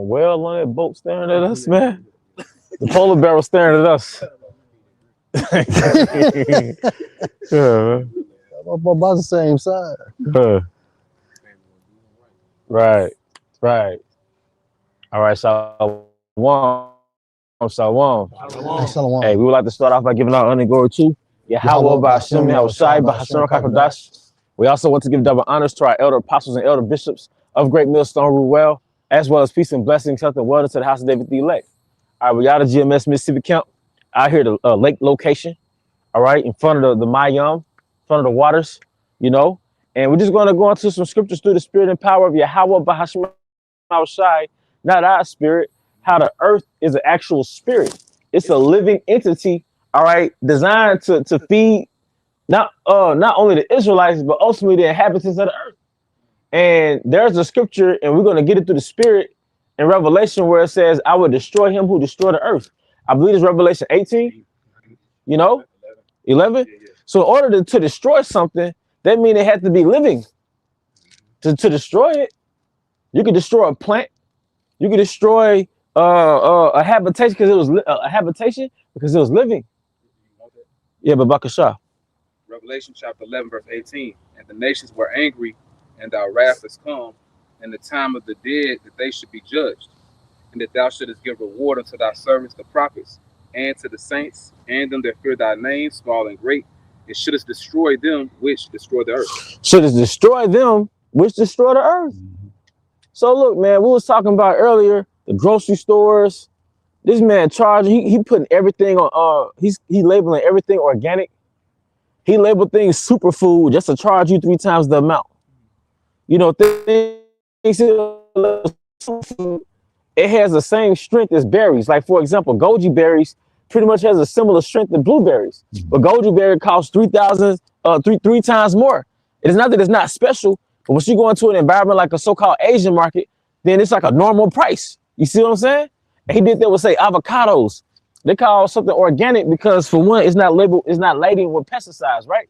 Well on that boat staring at us, man. The polar bear was staring at us. Yeah, man. About the same side. Right, right. All right, Shalom. Shalom. Shalom. Hey, we would like to start off by giving our honor and glory to Yahweh by Hashem, Yahweh Shai, by Hashem Kakadash. We also want to give double honors to our elder apostles and elder bishops of Great Millstone Ruel, as well as peace and blessings, health and wellness to the house of David the elect. All right, we out of GMS Mississippi Camp, out here at the lake location, all right, in front of the Mayam, in front of the waters, you know, and we're just going to go into some scriptures through the spirit and power of Yahweh by Hashem, Yahweh Shai, not our spirit, how the earth is an actual spirit. It's a living entity, all right, designed to feed not only the Israelites, but ultimately the inhabitants of the earth. And there's a scripture, and we're going to get it through the spirit in Revelation where it says, I will destroy him who destroyed the earth. I believe it's Revelation 18, you know, 11. So in order to destroy something, that means it had to be living. To destroy it, you could destroy a plant. You could destroy a habitation because it was living. Yeah, but Bakasha. Revelation chapter 11, verse 18. And the nations were angry, and thy wrath is come, and the time of the dead that they should be judged, and that thou shouldest give reward unto thy servants the prophets, and to the saints, and them that fear thy name, small and great, and shouldest destroy them which destroy the earth. Shouldest destroy them which destroy the earth. So look, man, we was talking about earlier the grocery stores. This man charging, he putting everything on. He labeling everything organic. He labeled things superfood just to charge you 3 times the amount. You know, it has the same strength as berries. Like for example, goji berries pretty much has a similar strength to blueberries, but goji berry costs 3,000, three times more. It is not that it's not special, but once you go into an environment like a so-called Asian market, then it's like a normal price. You see what I'm saying? And he did that with say avocados. They call something organic because for one, it's not labeled, it's not laden with pesticides, right?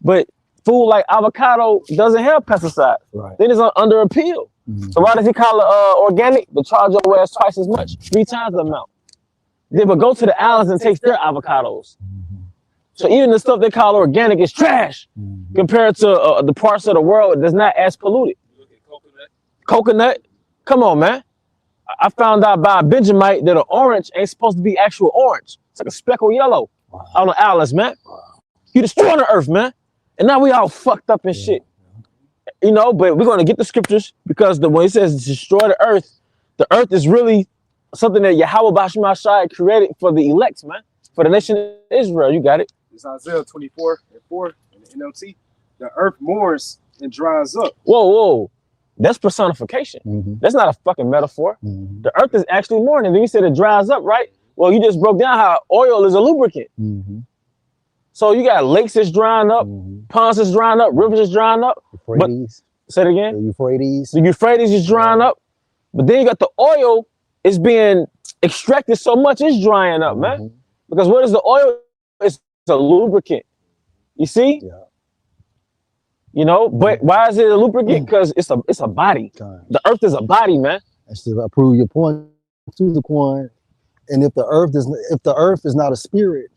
But food like avocado doesn't have pesticides. Right. Then it's under appeal. So why does he call it organic? To charge your ass twice as much, 3 times the amount. Then but go to the islands and taste their avocados. So even the stuff they call organic is trash compared to the parts of the world that's not as polluted. Coconut? Come on, man. I found out by a Benjamite that an orange ain't supposed to be actual orange. It's like a speckled yellow on the islands, man. You destroying the earth, man. And now we all fucked up and shit. You know, but we're going to get the scriptures because when it says destroy the earth is really something that Yahweh Bashim Shai created for the elect, man. For the nation of Israel. You got it. It's Isaiah 24:4 in the NLT. The earth mourns and dries up. Whoa. That's personification. That's not a fucking metaphor. The earth is actually mourning. Then you said it dries up, right? Well, you just broke down how oil is a lubricant. So you got lakes that's drying up, ponds that's drying up, rivers that's drying up. Euphrates. But, say it again. The Euphrates. The Euphrates is drying up. But then you got the oil is being extracted so much it's drying up, man. Because what is the oil? It's a lubricant. You see? Yeah. You know, but why is it a lubricant? Because it's a body. The earth is a body, man. That's to prove your point to the coin. And if the earth is not a spirit,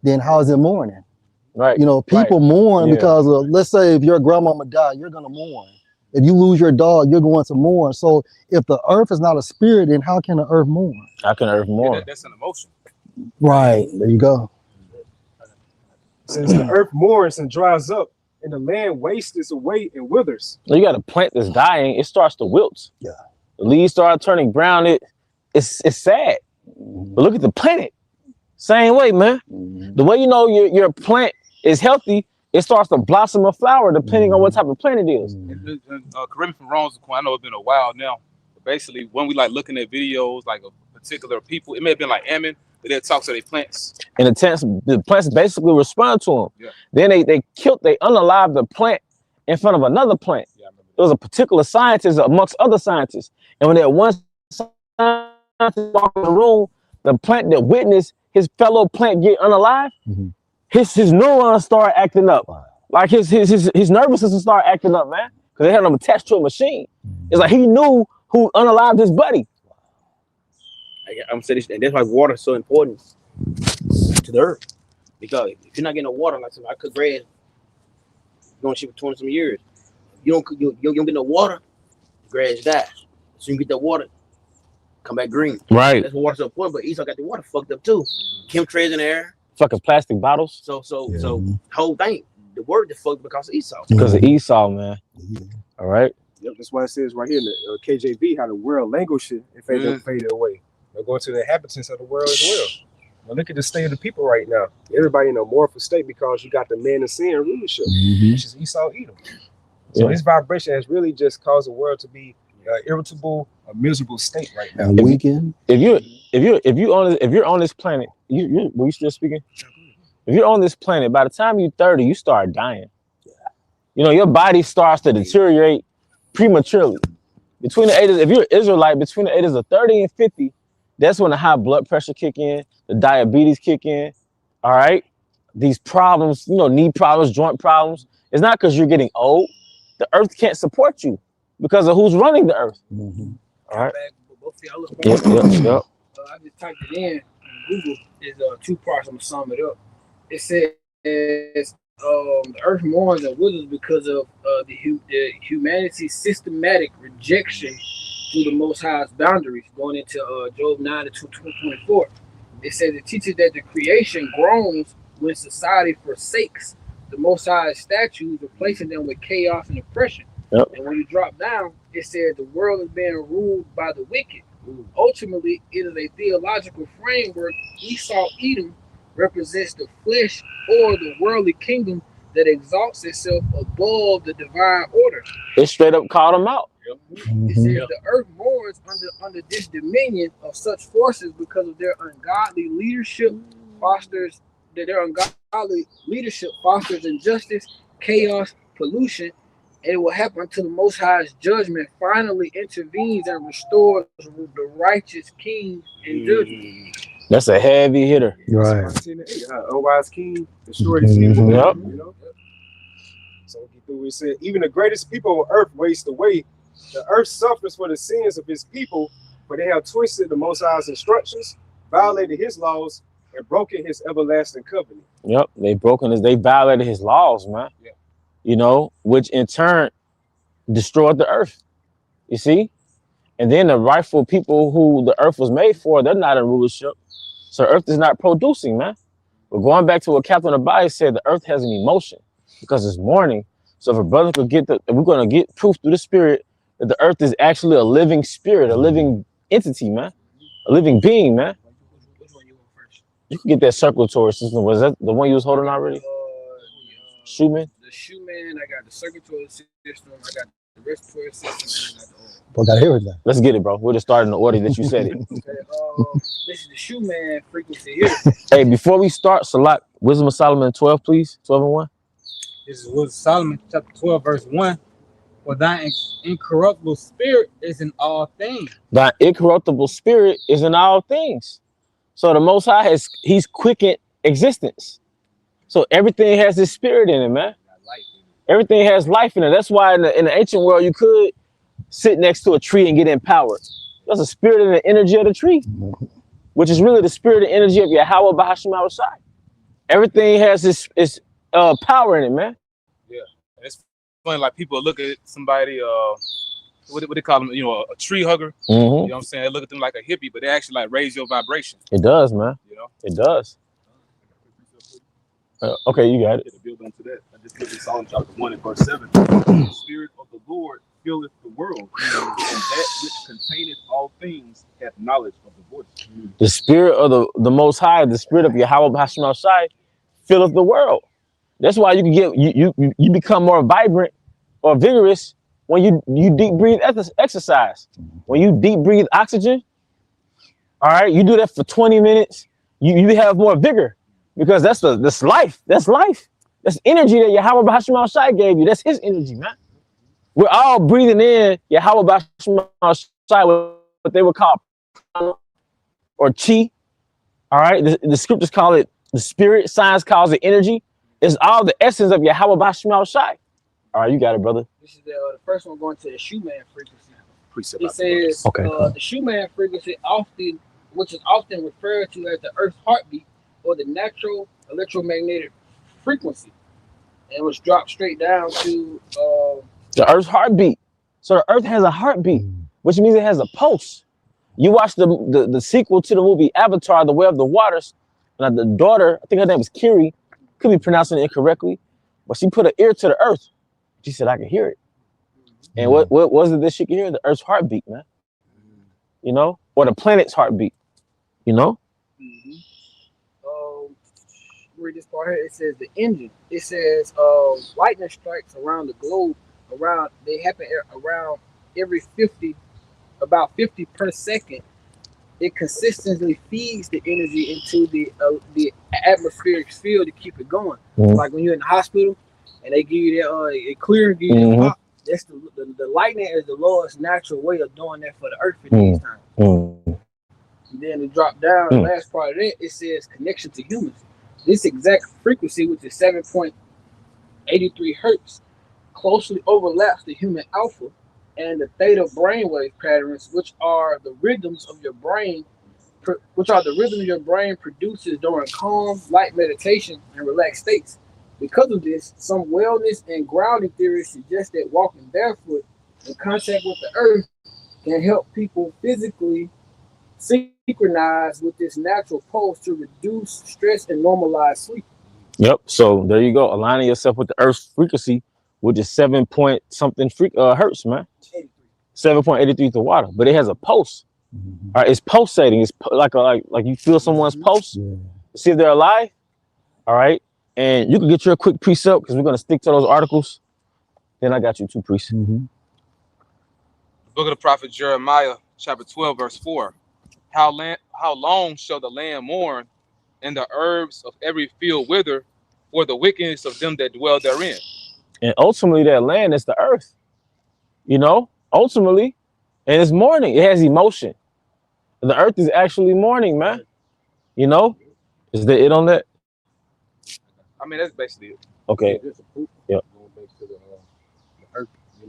then how is it mourning? Right. You know, people mourn because of, let's say if your grandmama died, you're gonna mourn. If you lose your dog, you're going to mourn. So if the earth is not a spirit, then how can the earth mourn? How can the earth mourn? That's an emotion. Right. There you go. Since the earth mourns and dries up, and the land wastes away and withers. You got a plant that's dying, it starts to wilt. Yeah. The leaves start turning brown. It's sad. But look at the planet. Same way, man. The way you know your plant is healthy, it starts to blossom a flower depending on what type of plant it is. Correct me from wrong, I know it's been a while now. But basically, when we like looking at videos like a particular people, it may have been like Ammon, but they talk to their plants. And the plants basically respond to them. Yeah. Then they unalived the plant in front of another plant. Yeah, it was a particular scientist amongst other scientists. And when that one scientist walked in the room, the plant that witnessed his fellow plant get unalived, his neurons start acting up. Like his nervous system started acting up, man. Because they had him attached to a machine. It's like he knew who unalived his buddy. I'm saying this, and that's why water is so important to the earth. Because if you're not getting no water, like I cook grass, going shit for 20 some years, you don't get no water, the grass dies. So you get that water, come back green. Right. That's why water's so important. But Esau got the water fucked up too. Chemtrails in the air. Fucking plastic bottles. So whole thing, the word just fucked because of Esau. Because of Esau, man. All right. Yep, that's why it says right here in the KJV how the world languisheth and faded away. They're going to the inhabitants of the world as well. Now look at the state of the people right now. Everybody in a mournful state because you got the man of sin rulership, which is Esau Edom. So this vibration has really just caused the world to be irritable, a miserable state right now. Weekend. If you're on this planet, were you still speaking? If you're on this planet, by the time you're 30, you start dying. You know, your body starts to deteriorate prematurely. Between the ages, if you're an Israelite, between the ages of 30 and 50, that's when the high blood pressure kick in, the diabetes kick in. All right, these problems, you know, knee problems, joint problems. It's not because you're getting old. The earth can't support you because of who's running the earth. All right. Yep. I just typed it in. Google is 2 parts. I'm gonna sum it up. It says the earth mourns and withers because of the humanity's systematic rejection to the Most High's boundaries. Going into Job 9 to 24, it says it teaches that the creation groans when society forsakes the Most High's statutes, replacing them with chaos and oppression. Yep. And when you drop down, it says the world is being ruled by the wicked. Ultimately, it is a theological framework. Esau Edom represents the flesh or the worldly kingdom that exalts itself above the divine order. It straight up called them out. It says the earth mourns under this dominion of such forces because of their ungodly leadership fosters injustice, chaos, pollution, and it will happen until the Most High's judgment finally intervenes and restores the righteous king and judgment. That's a heavy hitter. Right. Unwise king destroyed his people. Yep. You know? So we said, even the greatest people on earth waste away. The earth suffers for the sins of his people, for they have twisted the Most High's instructions, violated his laws, and broken his everlasting covenant. Yep, they violated his laws, man. Yeah. You know, which in turn destroyed the earth. You see? And then the rightful people who the earth was made for, they're not in rulership. So earth is not producing, man. But going back to what Captain Abai said, the earth has an emotion because it's mourning. So if a brother could if we're going to get proof through the spirit that the earth is actually a living spirit, a living entity, man, a living being, man. Which one you want first? You can get that circulatory system. Was that the one you was holding already? Schumann? The Schumann, I got the circulatory system, I got the respiratory system, and I got the oil. Well, got everything. Let's get it, bro. We'll just start in the order that you said it. Okay, this is the Schumann frequency here. Hey, before we start, Salat, Wisdom of Solomon 12, please. 12 and 1. This is Wisdom of Solomon, chapter 12, verse 1. For thy incorruptible spirit is in all things. Thy incorruptible spirit is in all things. So the Most High he's quickened existence. So everything has his spirit in it, man. Everything has life in it. That's why in the ancient world, you could sit next to a tree and get empowered. There's a spirit and the energy of the tree, which is really the spirit and energy of Yahweh Bahashim Al-Shai. Everything has its power in it, man. Yeah, it's funny. Like people look at somebody, what they call them, you know, a tree hugger. You know what I'm saying? They look at them like a hippie, but they actually like raise your vibration. It does, man. You know, it does. Okay, you got it. To build onto that, I just looked at Psalm chapter 1 and verse 7. The Spirit of the Lord filleth the world, and that which containeth all things hath knowledge of the voice. The spirit of the Most High, the spirit of Yahweh Bahashim Al-Shai, filleth the world. That's why you can get you become more vibrant or vigorous when you deep breathe exercise. When you deep breathe oxygen, all right, you do that for 20 minutes, you have more vigor. Because that's life. That's life. That's energy that Yahweh Bahashim Al-Shai gave you. That's his energy, man. We're all breathing in Yahweh Bahashim Al-Shai, what they would call or chi. All right. The scriptures call it the spirit. Science calls it energy. It's all the essence of Yahweh Bahashim Al-Shai. All right, you got it, brother. This is the first one going to the Schumann frequency. Precept It says okay. The Schumann frequency often which is often referred to as the Earth's heartbeat or the natural electromagnetic frequency, and was dropped straight down to The Earth's heartbeat. So the Earth has a heartbeat, which means it has a pulse. You watch the sequel to the movie Avatar, The Way of the Waters, and the daughter, I think her name is Kiri, could be pronouncing it incorrectly, but she put an ear to the Earth. She said, I can hear it. And what was it that she could hear? The Earth's heartbeat, man. You know? Or the planet's heartbeat. You know? Read this part here. It says the engine. It says lightning strikes around the globe. They happen around every 50, about 50 per second. It consistently feeds the energy into the atmospheric field to keep it going. Like when you're in the hospital and they give you that it clear, give you the pop. That's the lightning is the Lord's natural way of doing that for the earth in these times. And then to drop down the last part of that, it says connection to humans. This exact frequency, which is 7.83 hertz, closely overlaps the human alpha and the theta brainwave patterns, which are the rhythms your brain produces during calm, light meditation, and relaxed states. Because of this, some wellness and grounding theories suggest that walking barefoot in contact with the earth can help people physically synchronize with this natural pulse to reduce stress and normalize sleep. Yep. So there you go. Aligning yourself with the Earth's frequency, which is 7 point something hertz, man. 7.83 to water, but it has a pulse. All right, it's pulsating. It's like you feel someone's pulse. See if they're alive. All right, and you can get your quick precept because we're gonna stick to those articles. Then I got you 2 precepts. The book of the prophet Jeremiah, chapter 12, verse 4. How long shall the land mourn, and the herbs of every field wither, for the wickedness of them that dwell therein? And ultimately, that land is the earth. You know, ultimately, and it's mourning. It has emotion. The earth is actually mourning, man. You know, is there it on that? I mean, that's basically it. Okay. Yep. Going back to the earth, a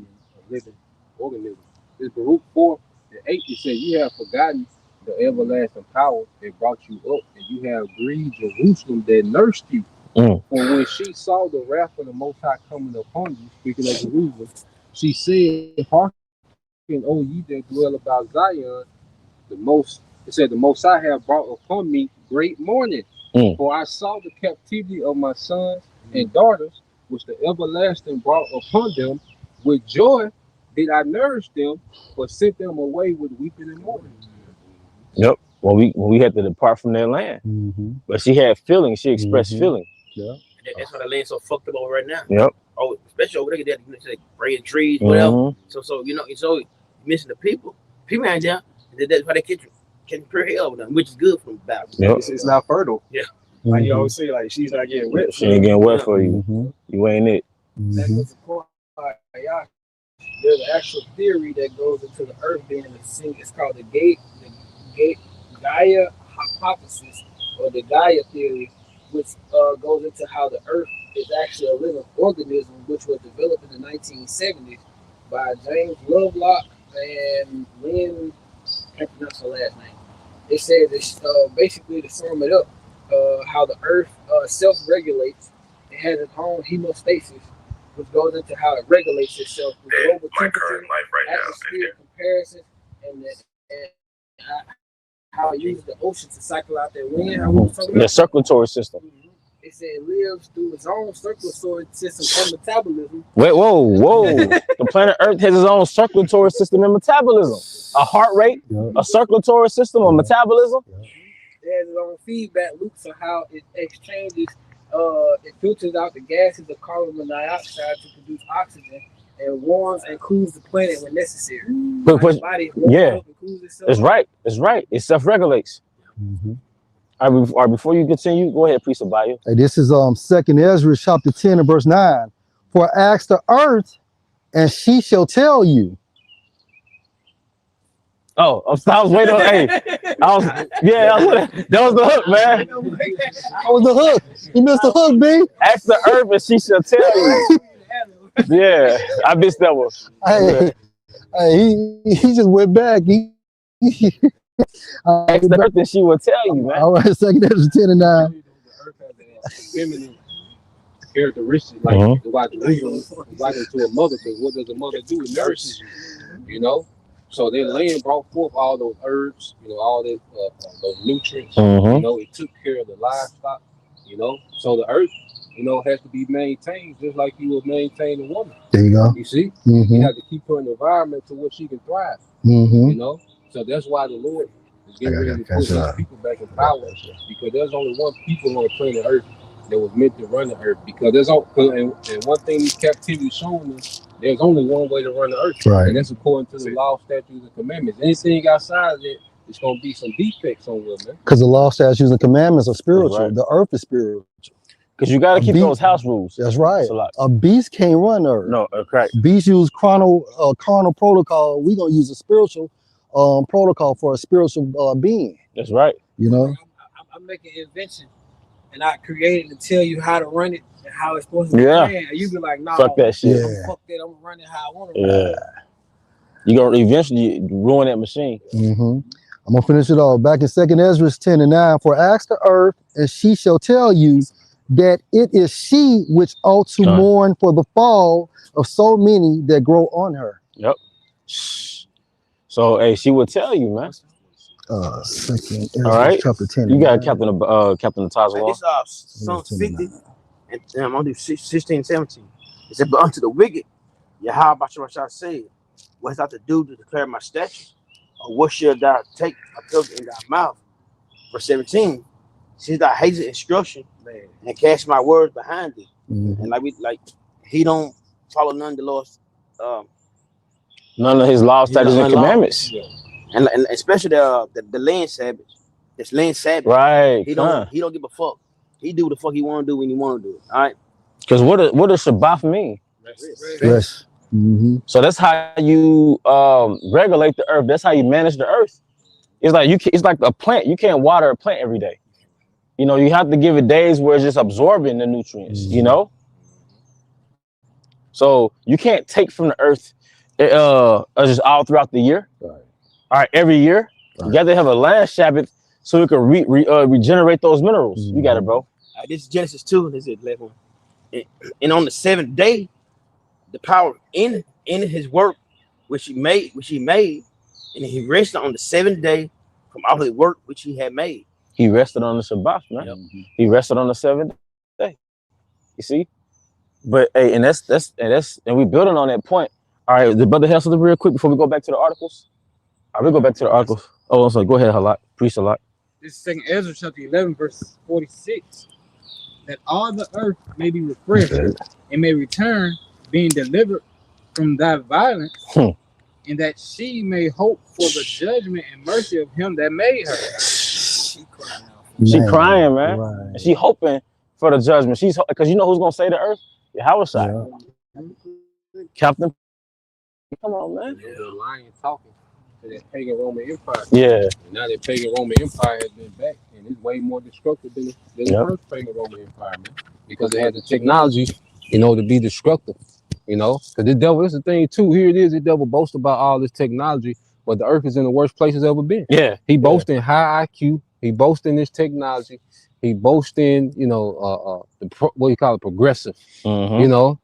living organism. This Baruch 4:8, it says, "You have forgotten the everlasting power that brought you up, and you have grieved Jerusalem that nursed you. For when she saw the wrath of the Most High coming upon you," speaking of Jerusalem, "she said, hearken, O ye that dwell about Zion, the Most High have brought upon me great mourning. For I saw the captivity of my sons and daughters, which the everlasting brought upon them. With joy did I nourish them, but sent them away with weeping and mourning." Yep. When we had to depart from their land, but she had feelings. She expressed feelings. Yeah. That's why the land's so fucked up over right now. Yep. Oh, especially over there, like spraying trees, whatever. So you know, it's so missing the people. People ain't there. That's why they catch pure hell with them, which is good for them. Yep. It's not fertile. Yeah. Like you always say, like she's not getting wet. She ain't getting wet for you. You ain't it. There's an actual theory that goes into the earth being a single. It's called the Gaia hypothesis, or the Gaia theory, which goes into how the earth is actually a living organism, which was developed in the 1970s by James Lovelock and Lynn, I can't pronounce her last name. They say this basically, to sum it up, how the earth self-regulates. It has its own hemostasis, which goes into how it regulates itself with global temperature, atmospheric comparisons, and how it uses the ocean to cycle out that wind. The circulatory system. It said it lives through its own circulatory system and metabolism. Wait, whoa. The planet Earth has its own circulatory system and metabolism. A heart rate, a circulatory system, a metabolism. It has its own feedback loops of how it exchanges, it filters out the gases of carbon dioxide to produce oxygen, and warms and cools the planet when necessary. But body up and cools itself. It's right. It self-regulates. All right, before you continue, go ahead, Priest Abayo. Hey, this is 2nd Ezra chapter 10 and verse 9. "For ask the earth, and she shall tell you." Oh, I was waiting on. That was the hook, man. That was the hook. You missed the hook, B. Ask the earth, and she shall tell you. Yeah, I missed that one. Hey, he just went back. Ask the earth and she will tell you, man. All right, 2nd Ezra 10 and 9. The earth has a feminine characteristic, like like to a mother, because what does a mother do? It nourishes you, you know. So then land brought forth all those herbs, you know, all that those nutrients. You know, it took care of the livestock, you know. So the earth, you know, has to be maintained just like you would maintain a woman. There you go. You see, you have to keep her in an environment to where she can thrive. You know, so that's why the Lord is getting ready to put His people back in power, because there's only one people on the planet Earth that was meant to run the earth. Because there's and one thing these captivity is showing us, there's only one way to run the earth, and that's according to the law, statutes, and commandments. Anything outside of it, it's gonna be some defects somewhere, man. Because the law, statutes, and commandments are spiritual. Right. The earth is spiritual. Because you got to keep those house rules. That's right. A beast can't run the earth. No, correct. Beast use carnal protocol. We're gonna use a spiritual protocol for a spiritual being. That's right. You know, I'm making an invention, and I created to tell you how to run it and how it's supposed to be ran. And you be like, nah, fuck that shit. Fuck that. I'm running how I want to run it. You gonna eventually ruin that machine. I'm gonna finish it off. Back in 2nd Ezra 10 and 9. For ask the earth, and she shall tell you that it is she which ought to mourn for the fall of so many that grow on her. Yep. So, hey, she will tell you, man. 2nd Ezra, all right. chapter 10. You got Captain Tazawal. This Psalm 50, and I'm gonna do 16, 17. It said, but unto the wicked, Yahweh Bashar said, what hast thou to do to declare my statutes? Or what shall thou take a pilgrim in thy mouth? Verse 17. Since thou hatest instruction, and cast my words behind thee. And he don't follow none of the Lord's none of his laws, statutes, and commandments. And especially the land Sabbath. This land Sabbath. Right. He don't give a fuck. He do what the fuck he want to do when he want to do it. All right. Because what does Shabbat mean? Rest. So that's how you regulate the earth. That's how you manage the earth. It's like it's like a plant. You can't water a plant every day. You know, you have to give it days where it's just absorbing the nutrients. You know. So you can't take from the earth just all throughout the year. All right, every year you got to have a land Sabbath so it can regenerate those minerals. You got it, bro. This is Genesis 2. This is 11. And on the 7th day, the power in his work which he made, and he rested on the 7th day from all his work which he had made. He rested on the Shabbat, man. He rested on the 7th day. You see, but hey, and we building on that point. All right, the brother has something real quick before we go back to the articles. All right, we go back to the articles. Oh, I'm sorry. Go ahead, Halak. Priest Halak. This is 2nd Ezra chapter 11, verse 46. That all the earth may be refreshed and may return, being delivered from thy violence, and that she may hope for the judgment and mercy of him that made her. She crying, man. Right. And she hoping for the judgment. She's because you know who's gonna save the earth? Yahweh side. Captain. Come on, man. The lion talking to that pagan Roman Empire. Yeah. And now that pagan Roman Empire has been back, and it's way more destructive than the first pagan Roman Empire, man. Because it has the technology, you know, to be destructive. You know, because the devil, this is the thing too. Here it is, the devil boasts about all this technology, but the earth is in the worst place it's ever been. Yeah. He boasting high IQ. He boasting this technology. He boasting, you know, what you call it, progressive. You know,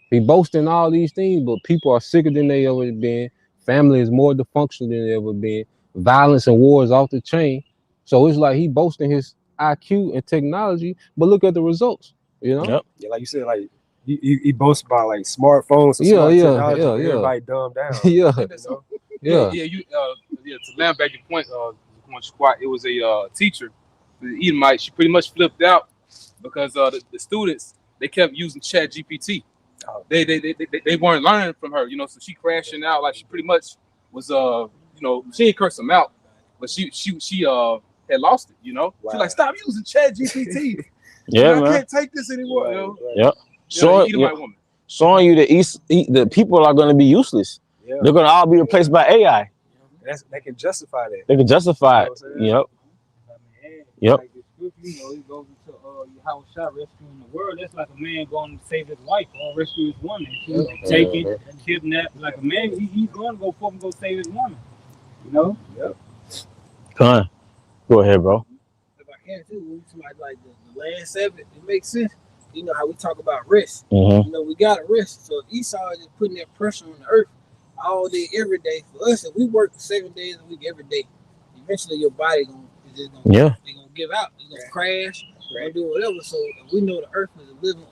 he boasting all these things, but people are sicker than they ever been. Family is more dysfunctional than they ever been. Violence and war is off the chain. So it's like he boasting his IQ and technology, but look at the results. You know, yeah, like you said, like he boasts about like smartphones. And everybody dumbed down. To land back your point, Squat, it was a teacher, the Edomite. She pretty much flipped out because the students, they kept using Chat GPT. They weren't learning from her, you know. So she crashing out, like she pretty much was you know, she didn't curse them out, but she had lost it, you know. She's like, stop using Chat GPT. Man. I can't take this anymore. You know? Yep. Showing you that the people are going to be useless. They're going to all be replaced by AI. They can justify that. They can justify it. Yep. Yep. Like you know, it goes into Yahweh Shah rescuing the world. That's like a man going to save his wife or rescue his woman. She's taken, kidnapped. Like a man, he's going to go forth and go save his woman. You know? Yep. Con. Go ahead, bro. If I can too, when somebody like the last 7, it makes sense. You know how we talk about rest. Mm-hmm. You know, we gotta rest. So Esau is just putting that pressure on the earth all day, every day. For us, if we work 7 days a week every day, eventually your body is gonna give out. It's gonna crash, or do whatever. So if we know the earth is a living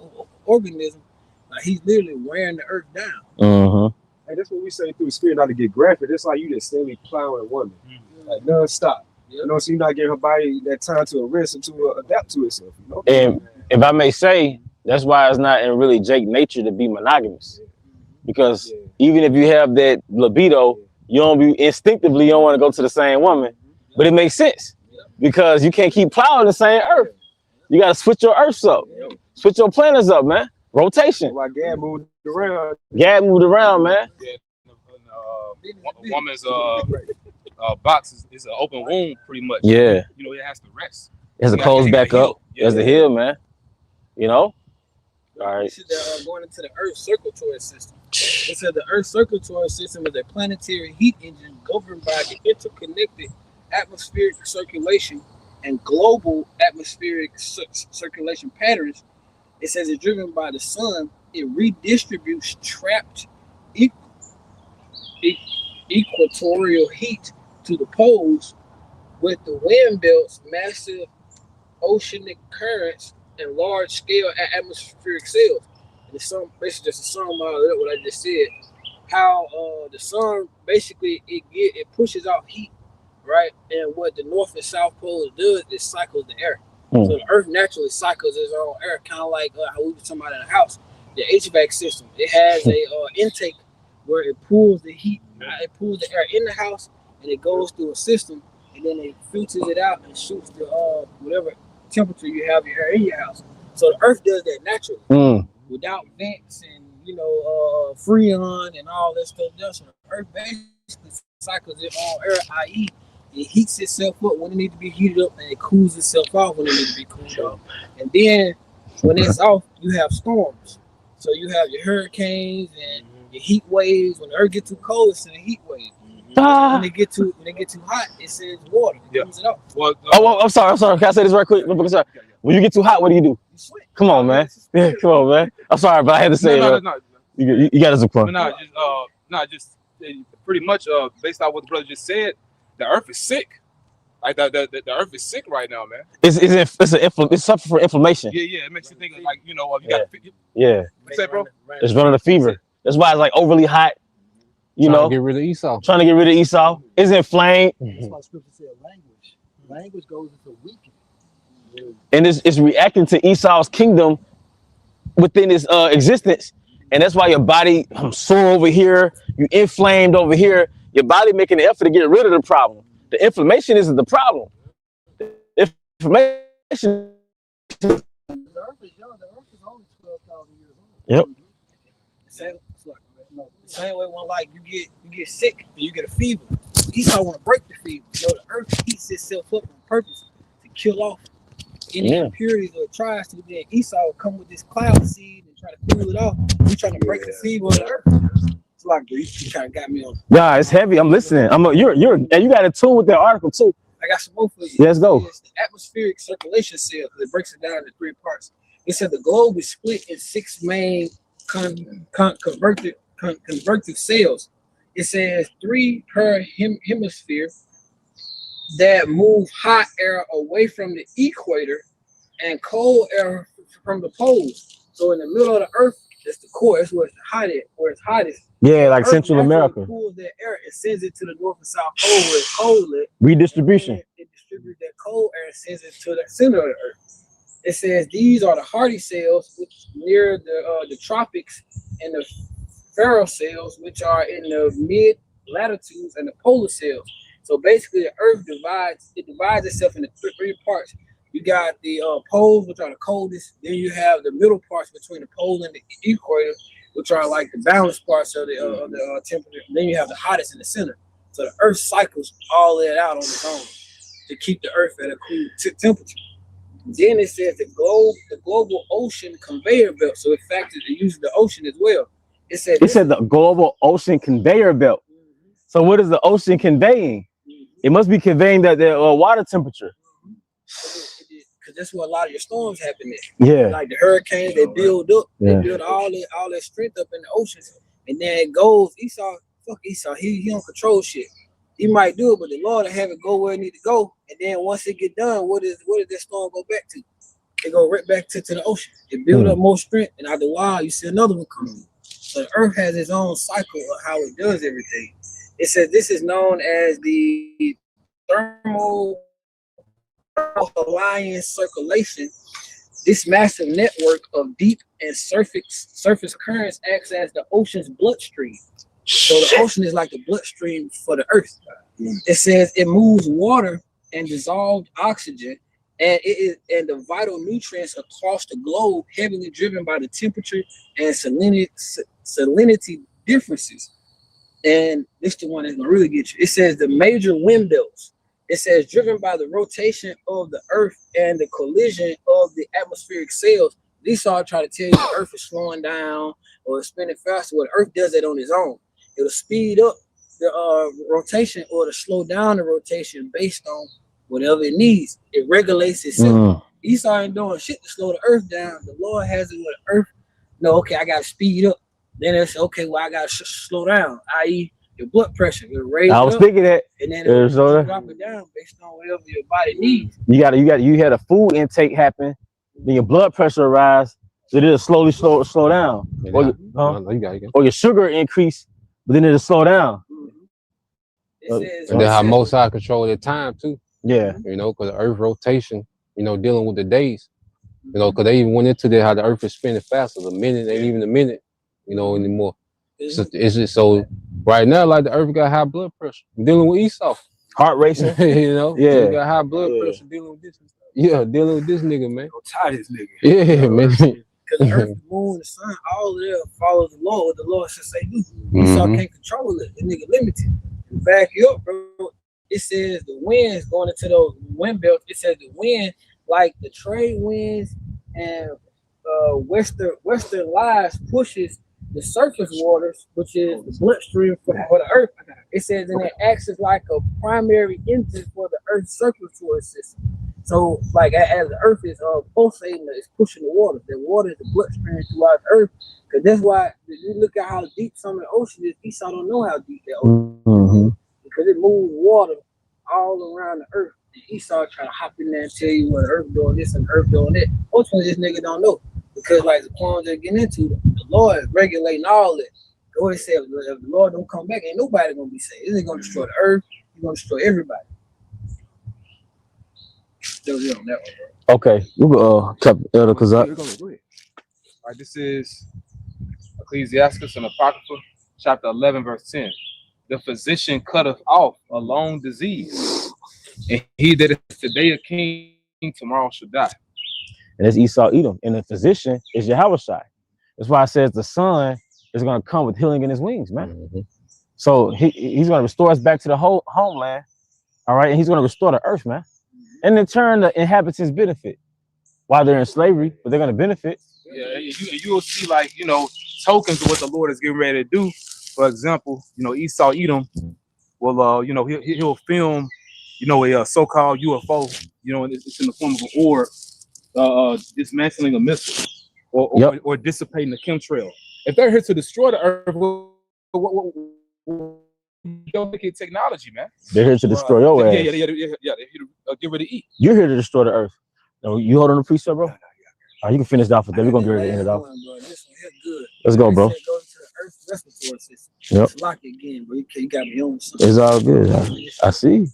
organism, like he's literally wearing the earth down. Mm-hmm. And that's what we say through the spirit, not to get graphic. It's like you just steadily plowing a woman, like non-stop. You know, so you're not giving her body that time to arrest and to adapt to itself. You know? And if I may say, that's why it's not in really Jake nature to be monogamous. Because even if you have that libido, you don't be instinctively, you don't want to go to the same woman. But it makes sense because you can't keep plowing the same earth. You got to switch your earths up, switch your planets up, man. Rotation. Like Gad moved around. Gad moved around, man. A woman's box is an open wound, pretty much. Yeah. You know, it has to rest. It has to close back up. It has to heal, man. You know? All right. This is going into the Earth circulatory system. It said the Earth circulatory system is a planetary heat engine governed by the interconnected atmospheric circulation and global atmospheric circulation patterns. It says it's driven by the sun. It redistributes trapped equatorial heat to the poles with the wind belts, massive oceanic currents, and large-scale atmospheric cells. And the sun, basically just a sun model of what I just said. How the sun basically it pushes out heat, right? And what the north and south poles does is cycles the air. So the Earth naturally cycles its own air, kind of like how we were talking about in a house. The HVAC system, it has a intake where it pulls the heat, it pulls the air in the house, and it goes through a system, and then it filters it out and shoots the whatever temperature you have your air in your house. So the Earth does that naturally without vents and freon and all that stuff. So the Earth basically cycles its own air, i.e., it heats itself up when it needs to be heated up, and it cools itself off when it needs to be cooled off. And then when it's off, you have storms. So you have your hurricanes and your heat waves. When the Earth gets too cold, it's in a heat wave. When they get too hot, it sends water. It comes it off. Well, I'm sorry. Can I say this right quick? Sorry. When you get too hot, what do? You sweat. Come on, man. Yeah, come on, man. I'm sorry, but I had to say it. You got us a point. Just pretty much based on what the brother just said. The Earth is sick. Like the Earth is sick right now, man. It's suffering from inflammation. Yeah. It makes you think of, like, you got. What's that, bro? It's running a fever. That's why it's like overly hot. You know, get rid of Esau. Trying to get rid of Esau. It's inflamed. That's why Scripture said language. Language goes into weakening. And it's reacting to Esau's kingdom within its existence. And that's why your body, I'm sore over here, you inflamed over here. Your body making an effort to get rid of the problem. The inflammation isn't the problem. The inflammation. The Earth is young. The Earth is only 12,000 years old. Yep. The same way when like you get sick and you get a fever, Esau want to break the fever. The Earth heats itself up on purpose to kill off any impurities or it tries to. Then Esau will come with this cloud seed and try to cool it off. He's trying to break the fever of the Earth. It's like you kind of got me on. Yeah, it's heavy. I'm listening. You got in tune with that article too. I got some more for you. Let's go. It's the atmospheric circulation cell because it breaks it down into 3 parts. It said the globe is split in 6 main convergent cells. It says 3 per hemisphere that move hot air away from the equator and cold air from the poles. So in the middle of the Earth, that's the core. That's where it's hottest. Yeah, like Central America. Pulls that air and sends it to the north and south pole where it's cold. Redistribution. It distributes that cold air and sends it to the center of the Earth. It says these are the hardy cells, which near the tropics, and the ferro cells, which are in the mid latitudes, and the polar cells. So basically, the Earth divides itself into 3 parts. You got the poles, which are the coldest. Then you have the middle parts between the pole and the equator, which are like the balanced parts of the temperature. And then you have the hottest in the center. So the Earth cycles all that out on its own to keep the Earth at a cool temperature. Then it says the global ocean conveyor belt. So in fact, it uses the ocean as well. It said the global ocean conveyor belt. So what is the ocean conveying? It must be conveying that the water temperature. Because that's where a lot of your storms happen at. Yeah. Like the hurricanes, they build up, they build all that strength up in the oceans, and then it goes. Fuck Esau, he don't control shit. He might do it, but the Lord will have it go where it need to go. And then once it get done, what does that storm go back to? It go right back to the ocean. It build up more strength, and after a while, you see another one coming. So the earth has its own cycle of how it does everything. It says this is known as the thermo-Hawaiian circulation. This massive network of deep and surface currents acts as the ocean's bloodstream. So the ocean is like the bloodstream for the earth. It says it moves water and dissolved oxygen and the vital nutrients across the globe, heavily driven by the temperature and salinity differences. And this is the one that's gonna really get you. It says the major wind belts. It says driven by the rotation of the earth and the collision of the atmospheric cells. These all try to tell you the earth is slowing down or spinning faster. Well, the earth does it on its own. It'll speed up the rotation or to slow down the rotation based on whatever it needs. It regulates itself. Esau ain't doing shit to slow the earth down. The Lord has it with the earth. No, okay, I gotta speed up. Then it's okay, well, I gotta slow down, i.e., your blood pressure. It'll raise I was up, thinking that. and then it'll drop it down based on whatever your body needs. You had a food intake happen, then your blood pressure rise, so it'll slowly slow down. Or your sugar increase, but then it'll slow down. And then how Most High control their time too. Yeah. You know, because the earth rotation, you know, dealing with the days. You know, because they even went into how the earth is spinning faster. The minute ain't even a minute, you know, anymore. So it's just so right now, like the earth got high blood pressure. I'm dealing with Esau. Heart racing. You know? Yeah. So got high blood pressure dealing with this. Yeah, dealing with this nigga, man. I'm tired of this nigga. Yeah, man. Because the earth, the moon, the sun, all of them follows the Lord, what the Lord should say do. Esau can't control it. The nigga limited. To back you up, bro, it says the winds going into those wind belts. It says the wind, like the trade winds and western lies pushes the surface waters, which is the bloodstream for the earth. It says and it acts as like a primary engine for the earth's circulatory system. So like as the earth is pulsating, it's pushing the water. The water is the bloodstream throughout the earth. Because that's why you look at how deep some of the ocean is. Esau don't know how deep that ocean is. Because it moves water all around the earth. And Esau try to hop in there and tell you what the earth doing this and the earth doing that. Ultimately, this nigga don't know. Because like the poems they're getting into, the Lord is regulating all that. The Lord said, if the Lord don't come back, ain't nobody gonna be saved. He's gonna destroy the earth. He's gonna destroy everybody. That was it on that one, bro. Okay, we go chapter Elder Kazak. All right, this is Ecclesiastes and Apocrypha, chapter 11, verse 10. The physician cutteth off a long disease, and he that is today a king, tomorrow shall die. And that's Esau Edom. And the physician is Yahushai. That's why it says the son is going to come with healing in his wings, man. So he's going to restore us back to the whole homeland. All right. And he's going to restore the earth, man. And in turn, the inhabitants benefit while they're in slavery, but they're going to benefit. Yeah, you'll see, like, you know, tokens of what the Lord is getting ready to do. For example, you know, Esau Edom will, you know, he'll film, you know, a so-called UFO, you know, it's in the form of an orb, dismantling a missile or dissipating a chemtrail. If they're here to destroy the earth, don't make it technology, man. They're here to destroy your ass. Yeah. They're here to get ready to eat. You're here to destroy the earth. No, you hold on the precept, bro? All right, you can finish that off with that. We're going to get ready to end it off. Let's go, bro. Go to the earth's respiratory system. Yep. Lock it again, bro. You got me on something. It's all good. I see.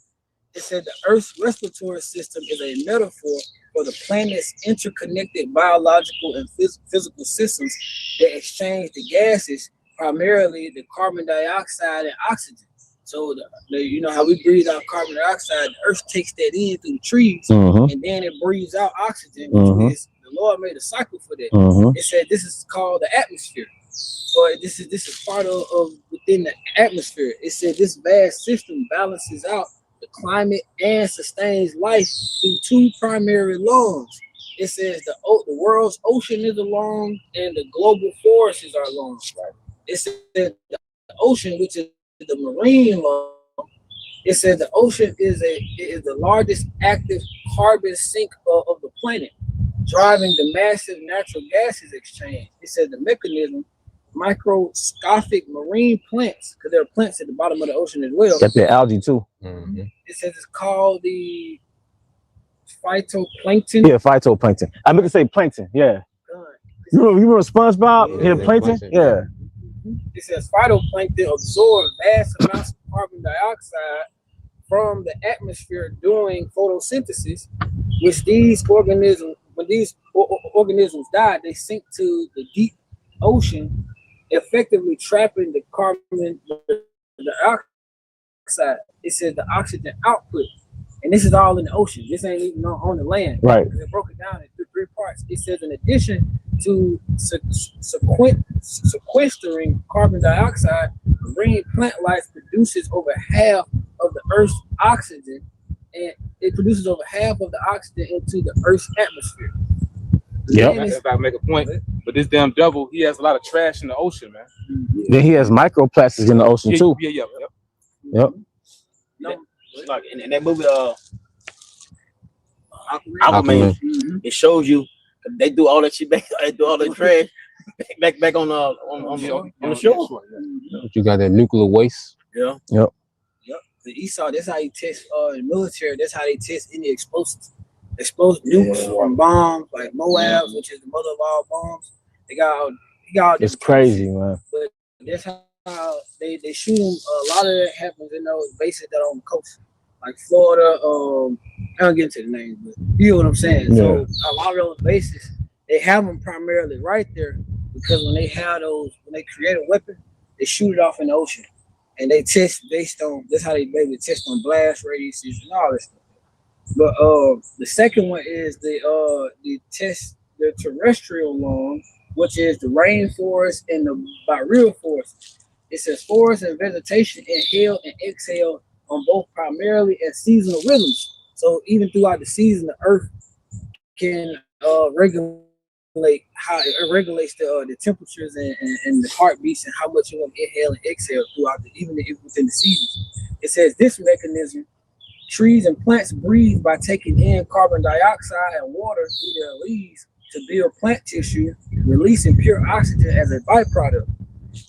It said the Earth's respiratory system is a metaphor for the planet's interconnected biological and physical systems that exchange the gases, primarily the carbon dioxide and oxygen. So, you know how we breathe out carbon dioxide, the Earth takes that in through the trees, and then it breathes out oxygen, which is, the Lord made a cycle for that. It said this is called the atmosphere. Or this is part of within the atmosphere. It said this vast system balances out the climate and sustains life through two primary laws. It says the world's ocean is a lung and the global forests are lungs. Right? It said the ocean, which is the marine lung, It says the ocean is the largest active carbon sink of the planet, driving the massive natural gases exchange. It says the mechanism, microscopic marine plants, because there are plants at the bottom of the ocean as well. Got the algae too. It says it's called the phytoplankton. Yeah, phytoplankton. I meant to say plankton. Yeah. You remember SpongeBob? Yeah, plankton. Yeah. It says phytoplankton absorb vast amounts of carbon dioxide from the atmosphere during photosynthesis, which these organisms, when these organisms die, they sink to the deep ocean, effectively trapping the carbon dioxide. It says the oxygen output, and this is all in the ocean. This ain't even on the land. Right. They broke it down into three parts. It says in addition to sequestering carbon dioxide, marine plant life produces over half of the Earth's oxygen, and it produces over half of the oxygen into the Earth's atmosphere. Yep. If I make a point, but this damn devil, he has a lot of trash in the ocean, man. Then he has microplastics in the ocean too. Yeah. Yep. Like in that movie, Aquaman, it shows you they do all that shit back. They do all that trash back on the shore. But you got that nuclear waste. Yeah. Yep. The Esau, that's how you test the military. That's how they test any explosives. Explosive nukes from bombs like Moab, which is the mother of all bombs. They got all It's crazy, man. But that's how they shoot them. A lot of that happens in those bases that are on the coast, like Florida. I don't get into the names, but you know what I'm saying. Yeah. So a lot of those bases, they have them primarily right there because when they create a weapon, they shoot it off in the ocean, and they test based on. That's how they basically test on blast radiuses and all this stuff. But the second one is the terrestrial lawn, which is the rainforest and the boreal forest. It says forests and vegetation inhale and exhale on both primarily and seasonal rhythms. So even throughout the season, the earth can regulate how it regulates the temperatures and the heartbeats and how much you want to inhale and exhale throughout even within the seasons. It says this mechanism, trees and plants breathe by taking in carbon dioxide and water through their leaves to build plant tissue, releasing pure oxygen as a byproduct.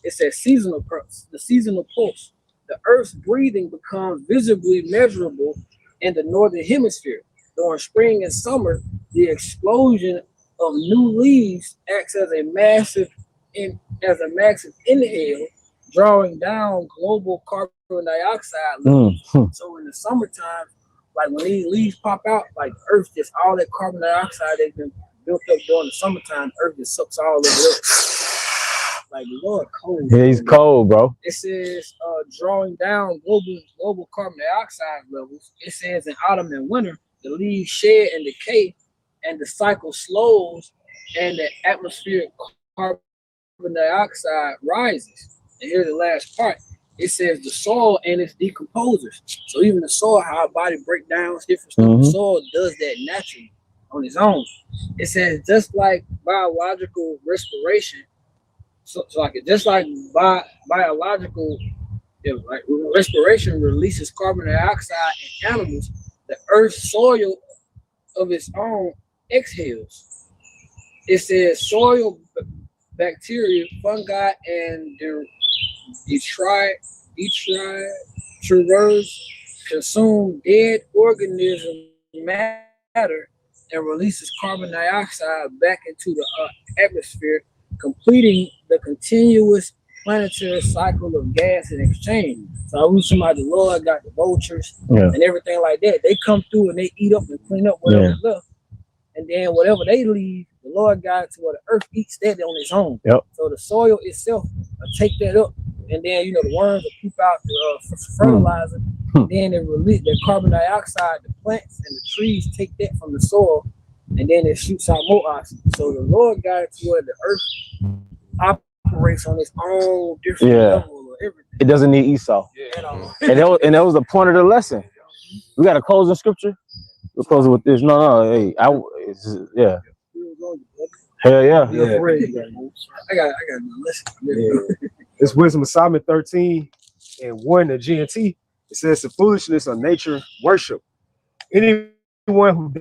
It says the seasonal pulse. The Earth's breathing becomes visibly measurable in the northern hemisphere. During spring and summer, the explosion of new leaves acts as a massive inhale, drawing down global carbon dioxide levels. So in the summertime, like when these leaves pop out, like Earth just all that carbon dioxide that's been built up during the summertime, Earth just sucks all of it up. Like the Lord cold. Yeah, he's cold, bro. It says drawing down global carbon dioxide levels. It says in autumn and winter, the leaves shed and decay, and the cycle slows, and the atmospheric carbon dioxide rises. And here's the last part. It says the soil and its decomposers. So even the soil, how our body breaks down different stuff, the soil does that naturally on its own. It says just like biological respiration, just like biological respiration releases carbon dioxide in animals, the Earth's soil of its own exhales. It says soil bacteria, fungi, and detritivores consume dead organism matter and releases carbon dioxide back into the atmosphere, completing the continuous planetary cycle of gas and exchange. So I was talking about the Lord got the vultures and everything like that. They come through and they eat up and clean up whatever's left. And then whatever they leave, the Lord got it to where the earth eats that on its own. So the soil itself will take that up. And then, the worms will poop out the fertilizer. Then they release their carbon dioxide. The plants and the trees take that from the soil. And then it shoots out more oxygen. So the Lord got it to where the earth operates on its own different level of everything. It doesn't need Esau. And that was the point of the lesson. We got to close in scripture. We'll close it with this. No. Hey, Hell yeah. I got to listen. It's Wisdom of Solomon 13 and 1 of GNT. It says the foolishness of nature worship. Anyone who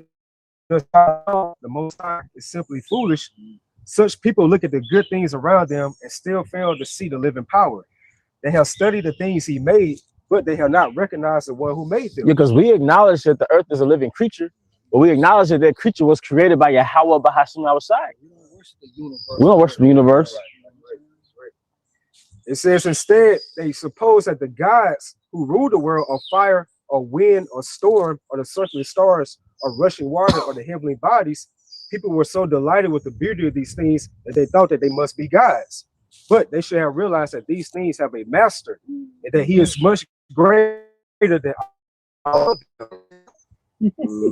does not know the Most High is simply foolish. Such people look at the good things around them and still fail to see the living power. They have studied the things he made, but they have not recognized the one who made them. Because we acknowledge that the earth is a living creature, but we acknowledge that that creature was created by Yahweh Bahashim outside. We don't worship the universe. It says instead, they suppose that the gods who rule the world are fire or wind or storm or the circling stars or rushing water or the heavenly bodies. People were so delighted with the beauty of these things that they thought that they must be gods. But they should have realized that these things have a master and that he is much greater than all of them.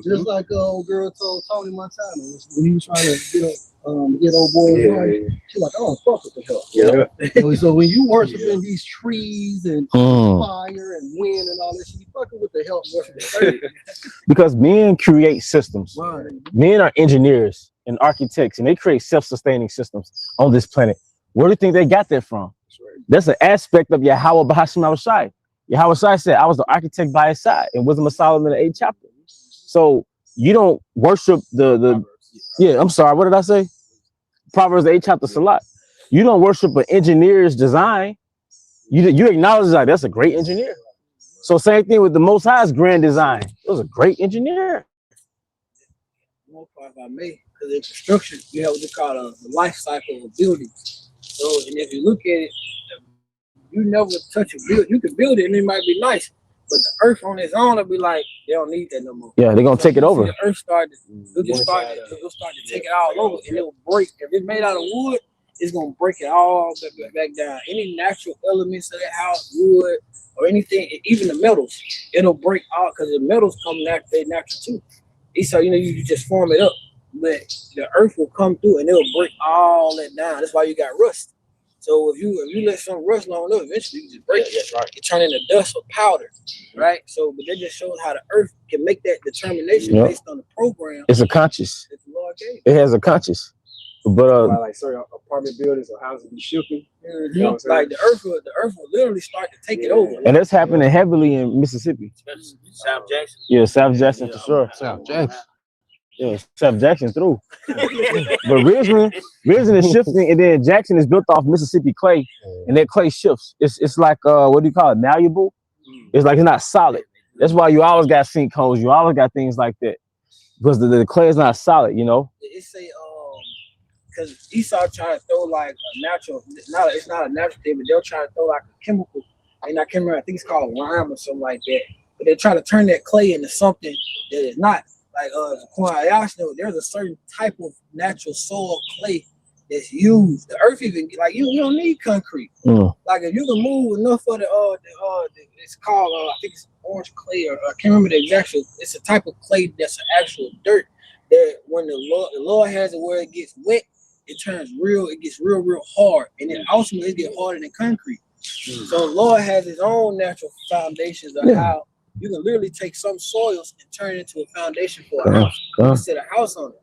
Just like old girl told Tony Montana when he was trying to get old boy. She's like, I don't fuck with the hell. So when you worshiping these trees and fire and wind and all this, you fucking with the hell worshiping. Because men create systems. Right. Men are engineers and architects, and they create self-sustaining systems on this planet. Where do you think they got that from? That's an aspect of Yahweh Bahashim Awashai. Yahweh Shai said, I was the architect by his side in Wisdom of Solomon, the 8th chapter. So you don't worship I'm sorry, what did I say? Proverbs 8th chapter Salat. You don't worship an engineer's design. You acknowledge that that's a great engineer. So same thing with the Most High's grand design. It was a great engineer. More part if I may, because in construction, you have what they call a life cycle of a building. So, and if you look at it, you never touch a building. You can build it and it might be nice, but the earth on its own will be like, they don't need that no more. Yeah, they're gonna take it over. The earth start to take it all over, and it will break. If it's made out of wood, it's gonna break it all back down. Any natural elements of that house, wood or anything, even the metals, it'll break out because the metals come they natural too. So you just form it up, but the earth will come through and it'll break all that down. That's why you got rust. So if you let some rust long enough, eventually you just break it. Right. It turn into dust or powder, right? So, but that just shows how the earth can make that determination based on the program. It's a conscious. That the Lord gave. It has a conscious. But like certain apartment buildings or houses be shifting. You know like the earth will literally start to take it over. And that's happening heavily in Mississippi. South Jackson. Yeah, South Jackson for sure. South Jackson. Yeah, South Jackson through. But Ridgeland is shifting, and then Jackson is built off Mississippi clay, and that clay shifts. It's like what do you call it? Malleable. It's like it's not solid. That's why you always got sinkholes. You always got things like that because the clay is not solid. It's because Esau trying to throw like a natural. It's not a natural thing, but they'll try to throw like a chemical. And I can't remember. I think it's called lime or something like that. But they're trying to turn that clay into something that is not. Like there's a certain type of natural soil clay that's used. The earth even like you don't need concrete. Like if you can move enough of it's called I think it's orange clay or I can't remember the exact. It's a type of clay that's an actual dirt that when the Lord has it where it gets wet, it gets real hard, and then ultimately it gets harder than concrete. So the Lord has his own natural foundations of how you can literally take some soils and turn it into a foundation for a house. You can set a house on it.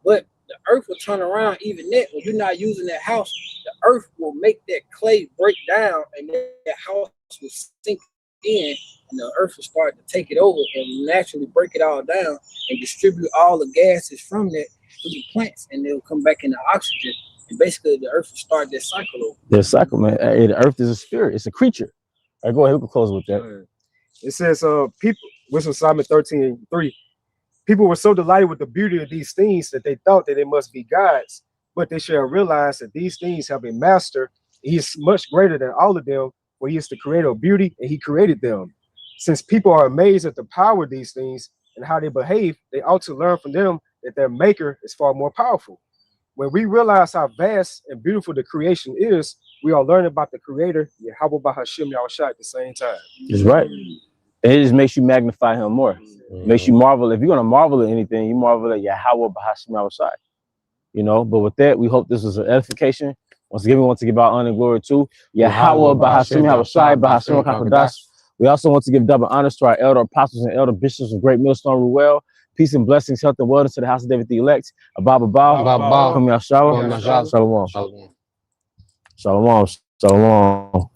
But the earth will turn around even then. When you're not using that house, the earth will make that clay break down and that house will sink in and the earth will start to take it over and naturally break it all down and distribute all the gases from that to the plants and they'll come back into oxygen. And basically the earth will start that cycle over. The cycle, man. The earth is a spirit. It's a creature. All right, go ahead. We can close with that. It says, people, which was Psalm 13:3, people were so delighted with the beauty of these things that they thought that it must be gods, but they should realize that these things have a master. He is much greater than all of them, for he is the creator of beauty, and he created them. Since people are amazed at the power of these things and how they behave, they ought to learn from them that their maker is far more powerful. When we realize how vast and beautiful the creation is, we are learning about the creator, Yahweh Bahashim Yahushua at the same time. That's right. And it just makes you magnify him more. Makes you marvel. If you're gonna marvel at anything, you marvel at Yahweh Bahashim Yahushua. But with that, we hope this was an edification. Once again, we want to give our honor and glory to Yahweh Bahashim Yahushua, Bahashim Kakodash. We also want to give double honors to our elder apostles and elder bishops of Great Millstone Ruel. Peace and blessings, health and wellness to the house of David the elect. Abba Ba, Shalom. Shalom. Shalom.